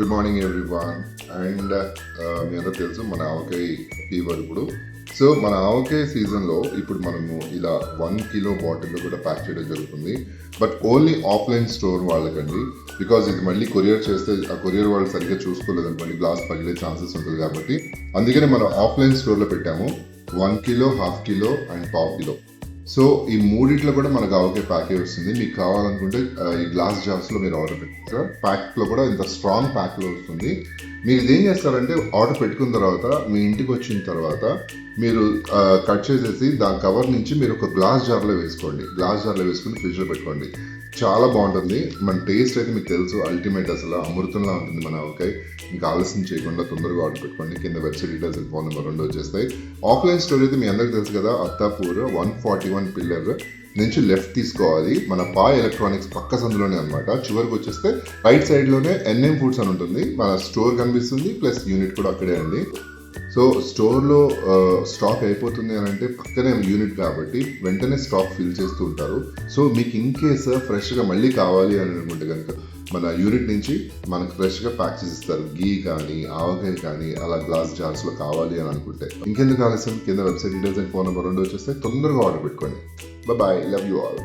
Good morning everyone. And మీ అందరూ తెలుసు మన ఆవకాయ ఫీవర్ ఇప్పుడు. సో మన ఆవకాయ సీజన్లో ఇప్పుడు మనము ఇలా 1 కిలో బాటిల్లో కూడా ప్యాక్ చేయడం జరుగుతుంది. బట్ ఓన్లీ ఆఫ్లైన్ స్టోర్ వాళ్ళకండి. బికాజ్ ఇది మళ్ళీ కొరియర్ చేస్తే ఆ కొరియర్ వాళ్ళు సరిగ్గా చూసుకోలేదు అనుకోండి, గ్లాస్ పగిలే ఛాన్సెస్ ఉంటుంది కాబట్టి అందుకనే మనం ఆఫ్లైన్ స్టోర్లో పెట్టాము. 1 కిలో, హాఫ్ కిలో అండ్ పావు కిలో. సో ఈ మూడిట్లో కూడా మనకు ఆవకాయ ప్యాకేజ్ వస్తుంది. మీకు కావాలనుకుంటే ఈ గ్లాస్ జార్స్లో మీరు ఆర్డర్ పెట్టుకుంటారు. ప్యాక్లో కూడా ఇంత స్ట్రాంగ్ ప్యాక్లో వస్తుంది. మీరు ఇదేం చేస్తారంటే ఆర్డర్ పెట్టుకున్న తర్వాత మీ ఇంటికి వచ్చిన తర్వాత మీరు కట్ చేసేసి దాని కవర్ నుంచి మీరు ఒక గ్లాస్ జార్లో వేసుకోండి. గ్లాస్ జార్లో వేసుకుని ఫ్రిడ్జ్లో పెట్టుకోండి. చాలా బాగుంటుంది. మన టేస్ట్ అయితే మీకు తెలుసు, అల్టిమేట్, అసలు అమృతంలా ఉంటుంది మన ఆవకాయ. ఇంకా ఆలస్యం చేయకుండా తొందరగా ఆర్డర్ పెట్టుకోండి. కింద వెబ్సైట్ డీటెయిల్స్ ఫోన్ నెంబర్ 2 వచ్చేస్తాయి. ఆఫ్లైన్ స్టోర్ అయితే మీ అందరికీ తెలుసు కదా, అత్తాపూర్ 141 పిల్లర్ నుంచి లెఫ్ట్ తీసుకోవాలి. మన పాయ్ ఎలక్ట్రానిక్స్ పక్క సందులోనే అనమాట. చివరికి వచ్చేస్తే రైట్ సైడ్లోనే ఎన్ఎం ఫుడ్స్ అని ఉంటుంది. మన స్టోర్ కనిపిస్తుంది, ప్లస్ యూనిట్ కూడా అక్కడే అండి. సో స్టోర్లో స్టాక్ అయిపోతుంది అని అంటే పక్కనే యూనిట్ కాబట్టి వెంటనే స్టాక్ ఫిల్ చేస్తూ ఉంటారు. సో మీకు ఇన్ కేస్ ఫ్రెష్గా మళ్ళీ కావాలి అని అనుకుంటే కనుక మన యూనిట్ నుంచి మనకు ఫ్రెష్గా ప్యాక్ చేసి ఇస్తారు. గీ కానీ ఆవకాయ కానీ అలా గ్లాస్ జార్స్లో కావాలి అని అనుకుంటే ఇంకెందుకు ఆలస్యం, కింద website details and phone number 2 వచ్చేస్తే తొందరగా ఆర్డర్ పెట్టుకోండి. Bye, love you all.